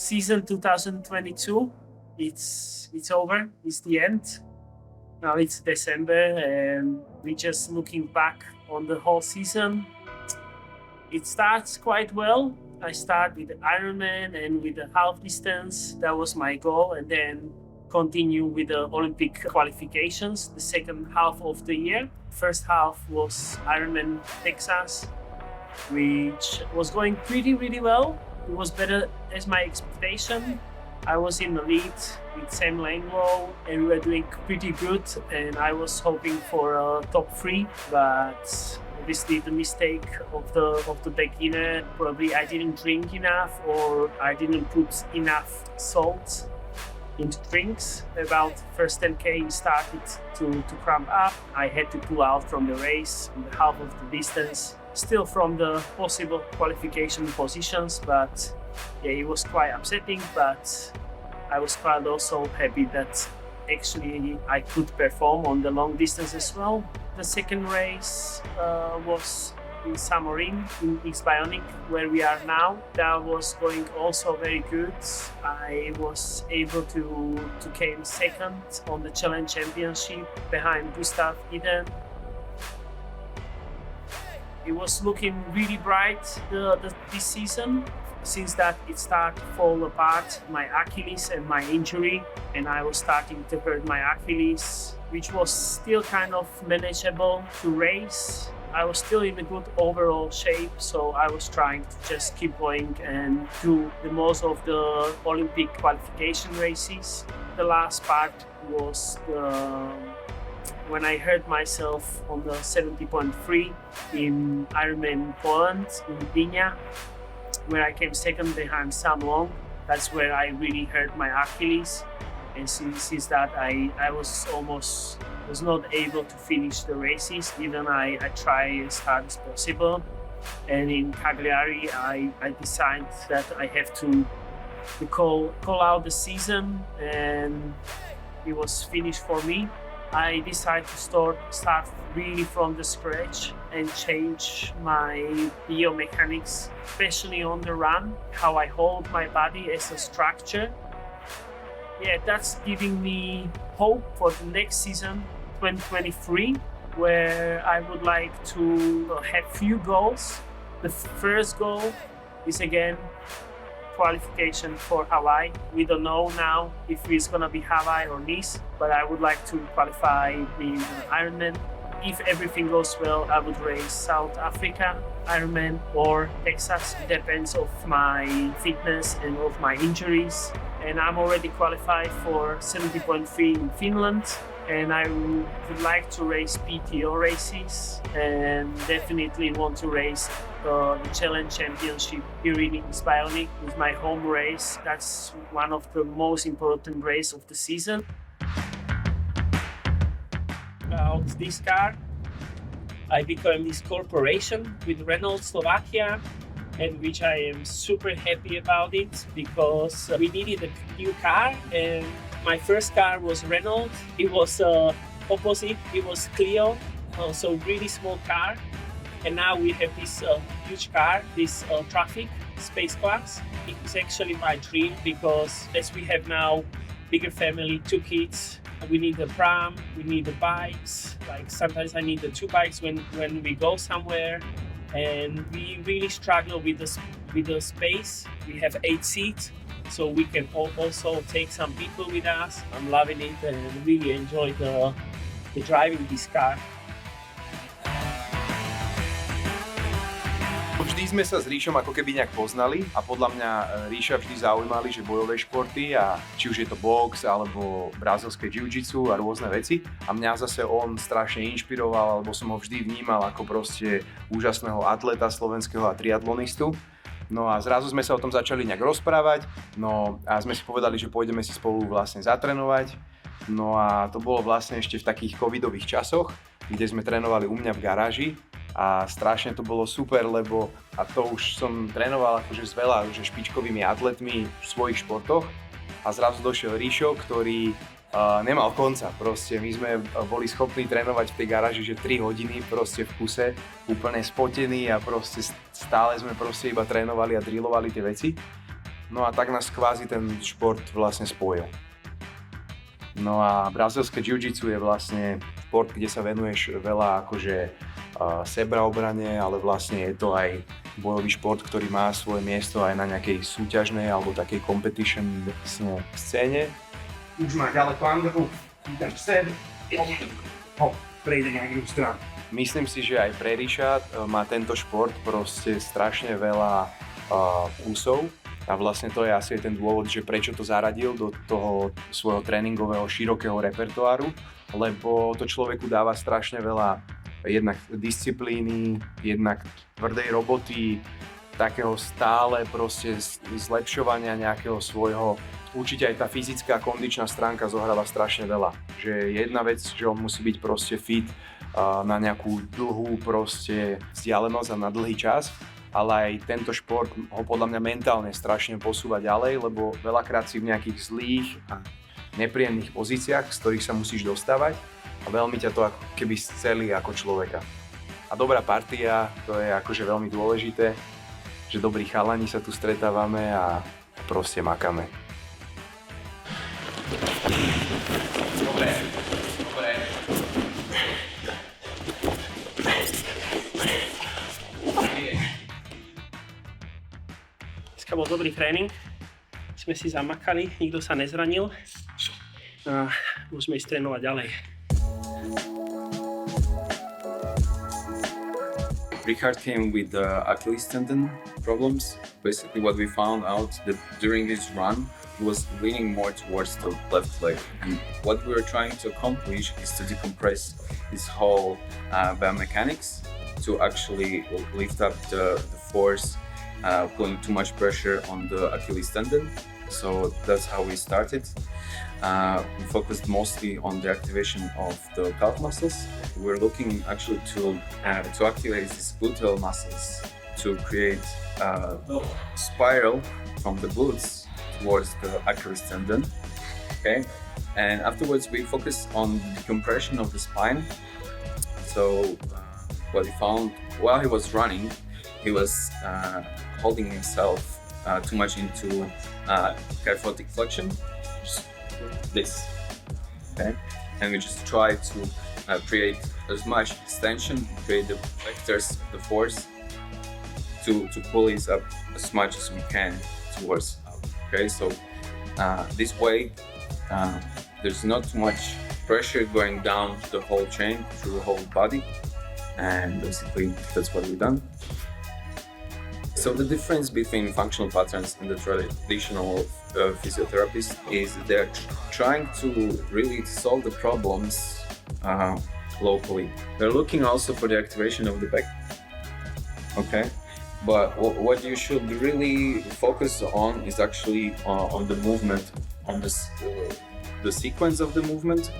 season 2022, it's over. It's the end. Now it's December, and we're just looking back on the whole season. It starts quite well. I start with the Ironman and with the half distance. That was my goal, and then continue with the Olympic qualifications, the second half of the year. First half was Ironman Texas, which was going really well. It was better as my expectation. I was in the lead with Sam Langlow, and we were doing pretty good, and I was hoping for a top 3, but obviously the mistake of the beginner, probably I didn't drink enough or I didn't put enough salt into drinks. About first 10K started to cramp up. I had to pull out from the race in the half of the distance, still from the possible qualification positions, but yeah, it was quite upsetting, but I was quite also happy that actually I could perform on the long distance as well. The second race was in Samorin, in Biomechanics, where we are now. That was going also very good. I was able to came second on the Challenge Championship behind Gustav Iden. It was looking really bright this season. Since that it started to fall apart, my Achilles and my injury, and I was starting to hurt my Achilles, which was still kind of manageable to race. I was still in a good overall shape, so I was trying to just keep going and do the most of the Olympic qualification races. The last part was when I hurt myself on the 70.3 in Ironman Poland in Gdynia, where I came second behind Sam Long. That's where I really hurt my Achilles, and since that I was not able to finish the races. Even I try as hard as possible, and in Cagliari I decided that I have to call out the season, and it was finished for me. I decided to start really from the scratch and change my biomechanics, especially on the run, how I hold my body as a structure. Yeah, that's giving me hope for the next season, 2023, where I would like to have few goals. The first goal is again qualification for Hawaii. We don't know now if it's gonna be Hawaii or Nice, but I would like to qualify in Ironman. If everything goes well, I would race South Africa Ironman or Texas. It depends of my fitness and of my injuries. And I'm already qualified for 70.3 in Finland, and I would like to race PTO races, and definitely want to race the Challenge Championship here in Biomechanics with my home race. That's one of the most important races of the season. About this car, I became this corporation with Renault Slovakia, and which I am super happy about it, because we needed a new car, and my first car was Renault. It was opposite, it was Clio, so really small car. And now we have this huge car, this Traffic Space Class. It's actually my dream, because as we have now bigger family, 2 kids, we need the pram, we need the bikes. Like sometimes I need the 2 bikes when we go somewhere, and we really struggle with the space. We have 8 seats, so we can also take some people with us. I'm loving it and really enjoy the driving this car. Vždy sme sa s Ríšom ako keby nejak poznali a podľa mňa Ríša vždy zaujímali, že bojové športy, a či už je to box alebo brazilské jiu-jitsu a rôzne veci. A mňa zase on strašne inšpiroval, alebo som ho vždy vnímal ako proste úžasného atleta slovenského a triatlonistu. No a zrazu sme sa o tom začali nejak rozprávať, no a sme si povedali, že pôjdeme si spolu vlastne zatrénovať. No a to bolo vlastne ešte v takých covidových časoch, kde sme trénovali u mňa v garáži. A strašne to bolo super, lebo a to už som trénoval akože s veľa že špičkovými atletmi v svojich športoch, a zrazu došiel Ríšo, ktorý nemal konca. Proste my sme boli schopní trénovať v tej garáži, že 3 hodiny proste v kuse, úplne spotení, a proste stále sme proste iba trénovali a drillovali tie veci. No a tak nás kvázi ten šport vlastne spojil. No a brazilské jiu-jitsu je vlastne šport, kde sa venuješ veľa akože sebaobrane, ale vlastne je to aj bojový šport, ktorý má svoje miesto aj na nejakej súťažnej alebo takej competition scéne. Už má ďaleko angavu, dáš sem, prejde nejakú stranu. Myslím si, že aj pre Ríša má tento šport proste strašne veľa plusov a vlastne to je asi ten dôvod, že prečo to zaradil do toho svojho tréningového širokého repertoáru, lebo to človeku dáva strašne veľa jednak disciplíny, jednak tvrdej roboty, takého stále proste zlepšovania nejakého svojho. Určite aj tá fyzická kondičná stránka zohrala strašne veľa. Že jedna vec, že on musí byť proste fit na nejakú dlhú proste vzdialenosť a na dlhý čas, ale aj tento šport ho podľa mňa mentálne strašne posúva ďalej, lebo veľakrát si v nejakých zlých a nepríjemných pozíciách, z ktorých sa musíš dostávať a veľmi ťa to ako keby scelí ako človeka. A dobrá partia, to je akože veľmi dôležité, že dobrí chalani sa tu stretávame a proste makáme. Dobre. Dneska bol dobrý tréning, sme si zamakali, nikto sa nezranil a môžeme ísť trénovať ďalej. Richard came with Achilles tendon problems. Basically what we found out that during his run, he was leaning more towards the left leg. And what we were trying to accomplish is to decompress his whole biomechanics to actually lift up the force, putting too much pressure on the Achilles tendon. So that's how we started. We focused mostly on the activation of the calf muscles. We're looking actually to activate these gluteal muscles to create a spiral from the glutes towards the Achilles tendon. Okay, and afterwards we focus on the decompression of the spine. So what we found while he was running, he was holding himself too much into kyphotic flexion. This, okay, and we just try to create as much extension, create the vectors, the force to pull this up as much as we can towards up. Okay, so this way there's not too much pressure going down the whole chain through the whole body, and basically that's what we've done. So the difference between functional patterns and the traditional physiotherapists is they're trying to really solve the problems locally. They're looking also for the activation of the back, okay? But what you should really focus on is actually on the movement, on the sequence of the movement,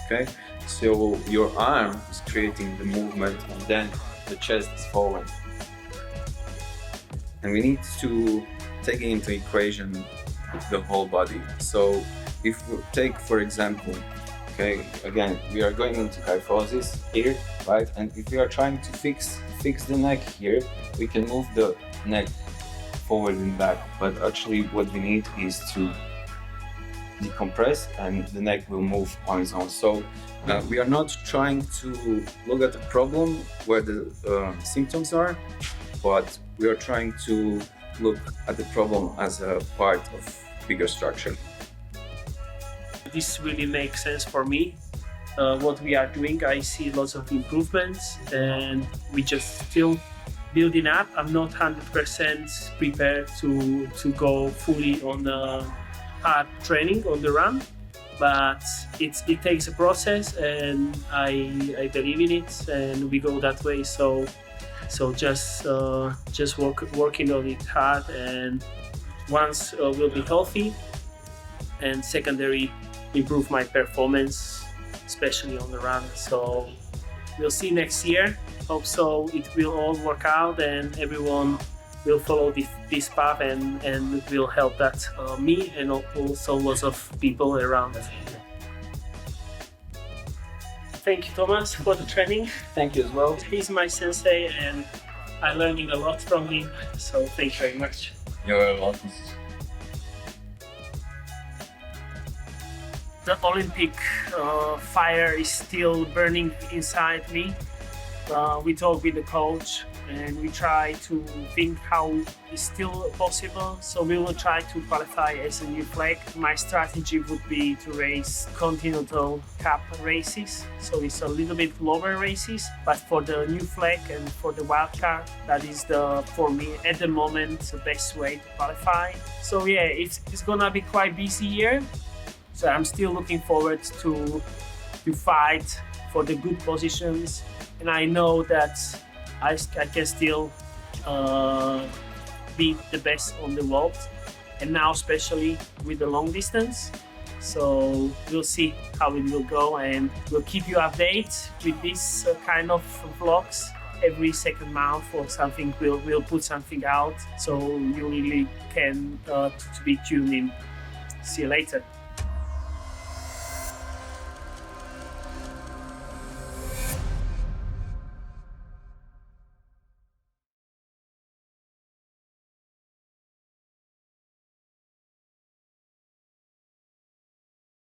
okay? So your arm is creating the movement and then the chest is forward. And we need to take into equation the whole body. So if we take, for example, okay, again, we are going into kyphosis here, right? And if we are trying to fix the neck here, we can move the neck forward and back. But actually what we need is to decompress and the neck will move on its own. So we are not trying to look at the problem where the symptoms are, but we are trying to look at the problem as a part of bigger structure. This really makes sense for me. What we are doing, I see lots of improvements and we just still building up. I'm not 100% prepared to go fully on the hard training on the run, but it takes a process and I believe in it and we go that way. So just working on it hard, and once we'll be healthy, and secondary improve my performance, especially on the run. So we'll see next year. Hope so it will all work out and everyone will follow this path and will help that me and also lots of people around. Thank you, Thomas, for the training. Thank you as well. He's my sensei and I'm learning a lot from him, so thank you very much. You're welcome. the Olympic fire is still burning inside me. We talk with the coach and we try to think how it's still possible. So we will try to qualify as a new flag. My strategy would be to race Continental Cup races. So it's a little bit lower races, but for the new flag and for the wildcard, that is for me at the moment the best way to qualify. So yeah, it's gonna be quite busy year. So I'm still looking forward to fight for the good positions. And I know that I can still be the best on the world, and now especially with the long distance. So we'll see how it will go, and we'll keep you updated with this kind of vlogs. Every second month or something, we'll put something out, so you really can to be tuned in. See you later.